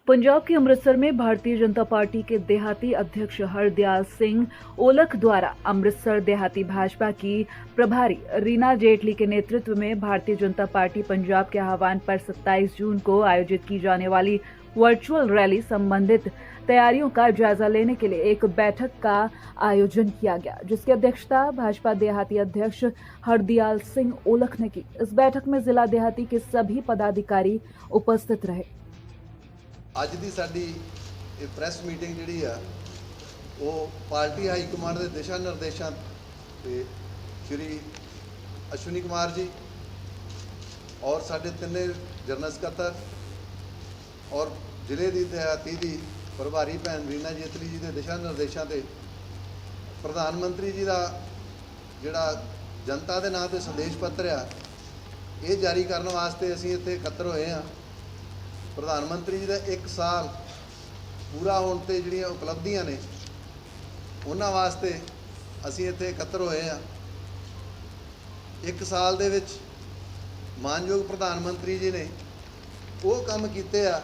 पंजाब के अमृतसर में भारतीय जनता पार्टी के देहाती अध्यक्ष हरदयाल सिंह ओलख द्वारा अमृतसर देहाती भाजपा की प्रभारी रीना जेटली के नेतृत्व में भारतीय जनता पार्टी पंजाब के आह्वान पर 27 जून को आयोजित की जाने वाली वर्चुअल रैली संबंधित तैयारियों का जायजा लेने के लिए एक बैठक का आयोजन किया गया, जिसकी अध्यक्षता भाजपा देहाती अध्यक्ष हरदयाल सिंह ओलख ने की। इस बैठक में जिला देहाती के सभी पदाधिकारी उपस्थित रहे। ਅੱਜ ਦੀ ਸਾਡੀ ਇਹ ਪ੍ਰੈਸ ਮੀਟਿੰਗ ਜਿਹੜੀ ਆ ਉਹ ਪਾਰਟੀ ਹਾਈ ਕਮਾਂਡ ਦੇ ਦਿਸ਼ਾ ਨਿਰਦੇਸ਼ਾਂ ਤੇ ਸ਼੍ਰੀ ਅਸ਼ਵਨੀ ਕੁਮਾਰ ਜੀ ਔਰ ਸਾਡੇ ਤਿੰਨੇ ਜਨਰਲ ਸਕੱਤਰ ਔਰ ਜ਼ਿਲ੍ਹੇ ਦੀ ਦਿਹਾਤੀ ਦੀ ਪ੍ਰਭਾਰੀ ਭੈਣ ਰੀਨਾ ਜੇਤਲੀ ਜੀ ਦੇ ਦਿਸ਼ਾ ਨਿਰਦੇਸ਼ਾਂ ਤੇ ਪ੍ਰਧਾਨ ਮੰਤਰੀ ਜੀ ਦਾ ਜਿਹੜਾ ਜਨਤਾ ਦੇ ਨਾਂ ਤੇ ਸੰਦੇਸ਼ ਪੱਤਰ ਆ ਇਹ ਜਾਰੀ ਕਰਨ ਵਾਸਤੇ ਅਸੀਂ ਇੱਥੇ ਇਕੱਤਰ ਹੋਏ ਹਾਂ। प्रधान मंत्री जी का 1 साल पूरा होने ते जिहड़ियां उपलब्धियां ने उन्हां वास्ते असीं इत्थे इकत्तर होए हैं। 1 साल दे विच मानयोग प्रधान मंत्री जी ने वो काम कीते आ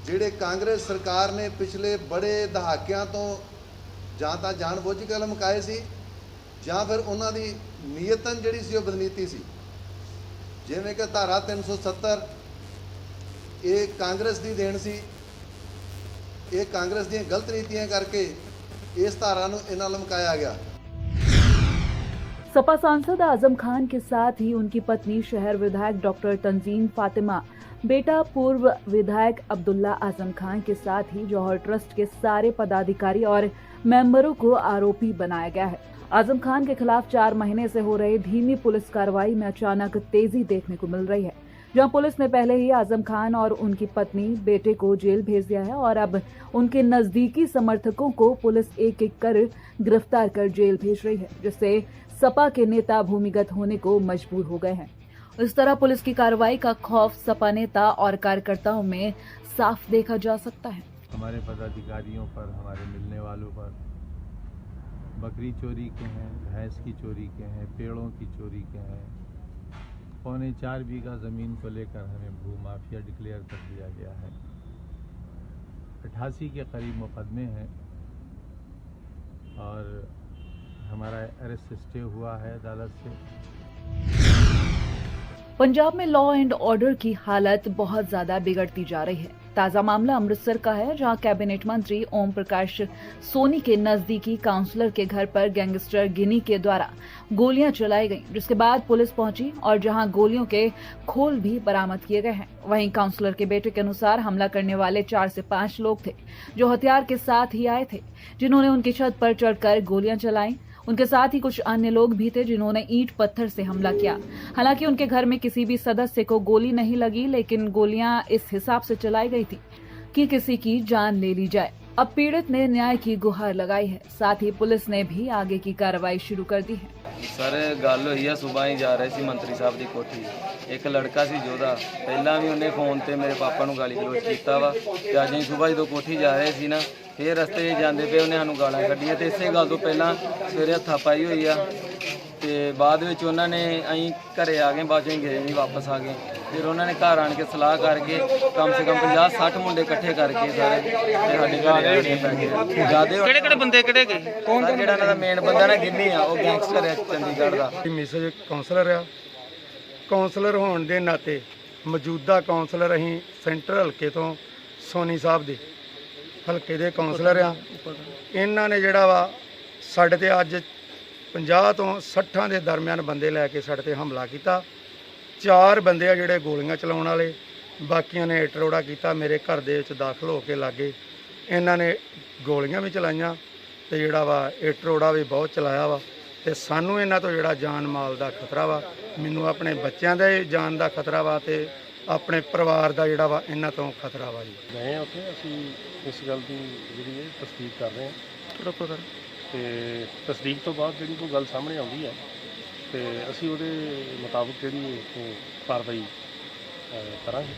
जिहड़े कांग्रेस सरकार ने पिछले बड़े दहाकियां तो जां तां जानबूझ के लमकाए सी जां फिर उन्हां दी नीयतन जिहड़ी सी वो बदनीति सी। जिवें कि धारा 370 ये कांग्रेस की देन सी, ये कांग्रेस दी गलत नीतियां करके इस धारा नूं इन्हां लमकाया गया। सपा सांसद आजम खान के साथ ही उनकी पत्नी शहर विधायक डॉक्टर तंजीम फातिमा, बेटा पूर्व विधायक अब्दुल्ला आजम खान के साथ ही जौहर ट्रस्ट के सारे पदाधिकारी और मेंबरों को आरोपी बनाया गया है। आजम खान के खिलाफ 4 महीने से हो रही धीमी पुलिस कार्रवाई में अचानक तेजी देखने को मिल रही है, जहां पुलिस ने पहले ही आजम खान और उनकी पत्नी बेटे को जेल भेज दिया है और अब उनके नजदीकी समर्थकों को पुलिस एक एक कर गिरफ्तार कर जेल भेज रही है, जिससे सपा के नेता भूमिगत होने को मजबूर हो गए हैं। इस तरह पुलिस की कार्रवाई का खौफ सपा नेता और कार्यकर्ताओं में साफ देखा जा सकता है। हमारे पदाधिकारियों पर, हमारे मिलने वालों पर बकरी चोरी के हैं, भैंस की चोरी के हैं, पेड़ों की चोरी के हैं, 4.25 बीघा ज़मीन को लेकर हमें भू माफिया डिक्लेयर कर दिया गया है। 88 के करीब मुकदमे हैं और हमारा अरेस्ट स्टे हुआ है अदालत से। पंजाब में लॉ एंड ऑर्डर की हालत बहुत ज्यादा बिगड़ती जा रही है। ताजा मामला अमृतसर का है, जहां कैबिनेट मंत्री ओम प्रकाश सोनी के नजदीकी काउंसलर के घर पर गैंगस्टर गिनी के द्वारा गोलियां चलाई गईं, जिसके बाद पुलिस पहुंची और जहां गोलियों के खोल भी बरामद किए गए हैं। वहीं काउंसलर के बेटे के अनुसार हमला करने वाले 4 से 5 लोग थे, जो हथियार के साथ ही आए थे, जिन्होंने उनकी छत पर चढ़कर गोलियां चलाई। उनके साथ ही कुछ अन्य लोग भी थे जिन्होंने ईंट पत्थर से हमला किया। हालांकि उनके घर में किसी भी सदस्य को गोली नहीं लगी, लेकिन गोलियां इस हिसाब से चलाई गई थी कि किसी की जान ले ली जाए। अब पीड़ित ने न्याय की गुहार लगाई है, साथ ही पुलिस ने भी आगे की कार्रवाई शुरू कर दी है। सर गल हुई है, सुबह ही जा रहे सी मंत्री साहब की कोठी, एक लड़का सी जोधा पहला भी उन्हें फोन ते मेरे पापा नूं गाली गलोच कीता वा ते अज ही सुबह जो कोठी जा रहे सी ना, फिर रस्ते जाते पे उन्हें सानूं गालां कड्ढियां ते इसे गल तो पहला सवेरे हथापाई हुई आ ते बाद विच उन्होंने असीं घरे आ गए, बाद गए नहीं वापस आ गए। फिर उन्होंने घर आन के सलाह करके कम से कम 50-60 मुंडे इकट्ठे करके सारे साडे घर ज्यादा बंदे किहड़े गए जिहड़ा इन्हां दा मेन बंदा ना गिन्नी आ वो गैंगस्टर है चंडीगढ़ दा। मिसेज काउंसलर आ, काउंसलर होने के नाते मौजूदा काउंसलर अहीं सेंटर हल्के तो सोनी साहब दे हल्के दे काउंसलर आ। इन्हां ने जिहड़ा वा साडे ते अज 50 तो 60 के दरम्यान बंदे लैके साडे ते हमला किया। 4 बंदे आ जिहड़े गोलियां चलाउण वाले, बाकियां ने इट रोड़ा किया। मेरे घर दे विच दाखल होके लागे इन्हां ने गोलियां भी चलाइयां ते जिहड़ा वा इट रोड़ा भी बहुत चलाया वा ते सानू इन्हां तो जिहड़ा जान माल दा खतरा वा, मैनू अपने बच्चों दे जान दा खतरा वा ते अपने परिवार दा जिहड़ा वा इन्हां तो खतरा वा जी। गए उत्थे असीं इस गल की जिहड़ी है तस्दीक कर रहे हैं ते तस्दीक तो बाद जिहड़ी कोई गल सामने आउंदी है ते असीं उहदे मुताबिक जिहड़ी कार्रवाई करांगे।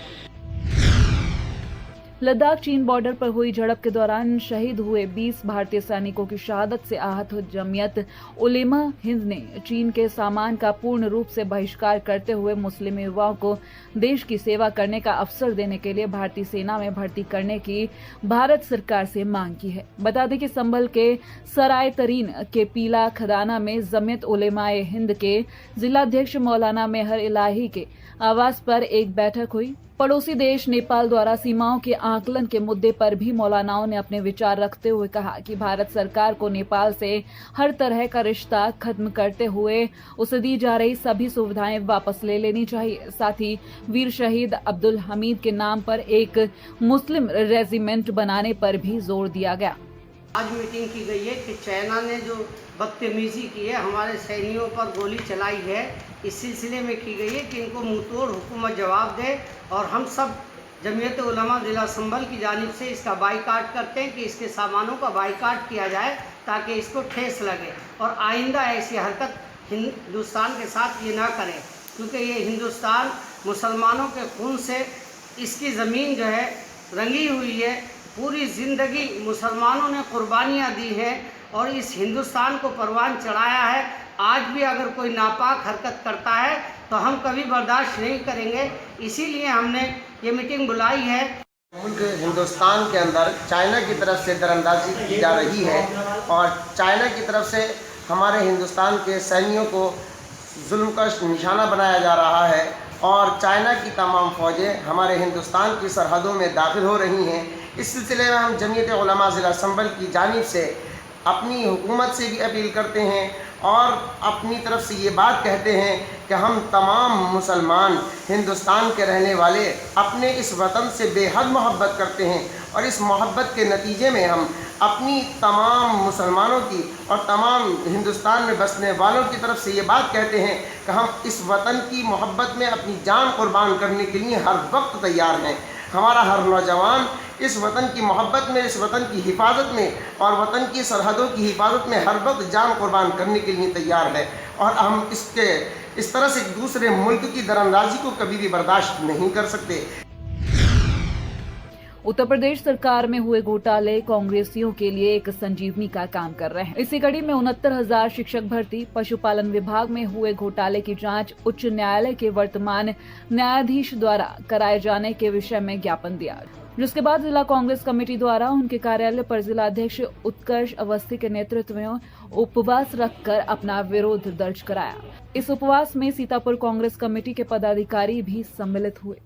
लद्दाख चीन बॉर्डर पर हुई झड़प के दौरान शहीद हुए 20 भारतीय सैनिकों की शहादत से आहत जमीयत उलेमा हिंद ने चीन के सामान का पूर्ण रूप से बहिष्कार करते हुए मुस्लिम युवाओं को देश की सेवा करने का अवसर देने के लिए भारतीय सेना में भर्ती करने की भारत सरकार से मांग की है। बता दें कि संभल के सराय तरीन के पीला खदाना में जमीयत उलेमाए हिंद के जिलाध्यक्ष मौलाना मेहर इलाही के आवास पर एक बैठक हुई। पड़ोसी देश नेपाल द्वारा सीमाओं के आकलन के मुद्दे पर भी मौलानाओं ने अपने विचार रखते हुए कहा कि भारत सरकार को नेपाल से हर तरह का रिश्ता खत्म करते हुए उसे दी जा रही सभी सुविधाएं वापस ले लेनी चाहिए। साथ ही वीर शहीद अब्दुल हमीद के नाम पर एक मुस्लिम रेजिमेंट बनाने पर भी जोर दिया गया। आज मीटिंग की गई है कि चाइना ने जो बदतमीजी की है, हमारे सैनिकों पर गोली चलाई है, इस सिलसिले में की गई है कि इनको मुंहतोड़ हुकूमत जवाब दे। और हम सब जमीयत उलमा जिला संभल की जानिब से इसका बाइकाट करते हैं कि इसके सामानों का बाइकाट किया जाए ताकि इसको ठेस लगे और आइंदा ऐसी हरकत हिंदुस्तान के साथ ये ना करें, क्योंकि ये हिंदुस्तान मुसलमानों के खून से इसकी ज़मीन जो है रंगी हुई है। पूरी ज़िंदगी मुसलमानों ने कुर्बानियाँ दी हैं और इस हिंदुस्तान को परवान चढ़ाया है। आज भी अगर कोई नापाक हरकत करता है तो हम कभी बर्दाश्त नहीं करेंगे। इसीलिए हमने ये मीटिंग बुलाई है। मुल्क हिंदुस्तान के अंदर चाइना की तरफ से दरअंदाजी की जा रही है और चाइना की तरफ से हमारे हिंदुस्तान के सैनिकों को जुल्म का निशाना बनाया जा रहा है और चाइना की तमाम फ़ौजें हमारे हिंदुस्तान की सरहदों में दाखिल हो रही हैं। इस सिलसिले में हम जमीयत उलमा ज़िला संभल की जानिब से अपनी हुकूमत से भी अपील करते हैं और अपनी तरफ से ये बात कहते हैं कि हम तमाम मुसलमान हिंदुस्तान के रहने वाले अपने इस वतन से बेहद मोहब्बत करते हैं और इस मोहब्बत के नतीजे में हम अपनी तमाम मुसलमानों की और तमाम हिंदुस्तान में बसने वालों की तरफ से ये बात कहते हैं कि हम इस वतन की मोहब्बत में अपनी जान कुर्बान करने के लिए हर वक्त तैयार हैं। हमारा हर नौजवान इस वतन की मोहब्बत में, इस वतन की हिफाजत में और वतन की सरहदों की हिफाजत में हर वक्त जान कुर्बान करने के लिए तैयार है और हम इस तरह से दूसरे मुल्क की दरअंदाजी को कभी भी बर्दाश्त नहीं कर सकते। उत्तर प्रदेश सरकार में हुए घोटाले कांग्रेसियों के लिए एक संजीवनी का काम कर रहे हैं। इसी कड़ी में 69,000 शिक्षक भर्ती, पशुपालन विभाग में हुए घोटाले की जांच उच्च न्यायालय के वर्तमान न्यायाधीश द्वारा कराए जाने के विषय में ज्ञापन दिया, जिसके बाद जिला कांग्रेस कमेटी द्वारा उनके कार्यालय पर जिलाध्यक्ष उत्कर्ष अवस्थी के नेतृत्व में उपवास रखकर अपना विरोध दर्ज कराया। इस उपवास में सीतापुर कांग्रेस कमेटी के पदाधिकारी भी सम्मिलित हुए।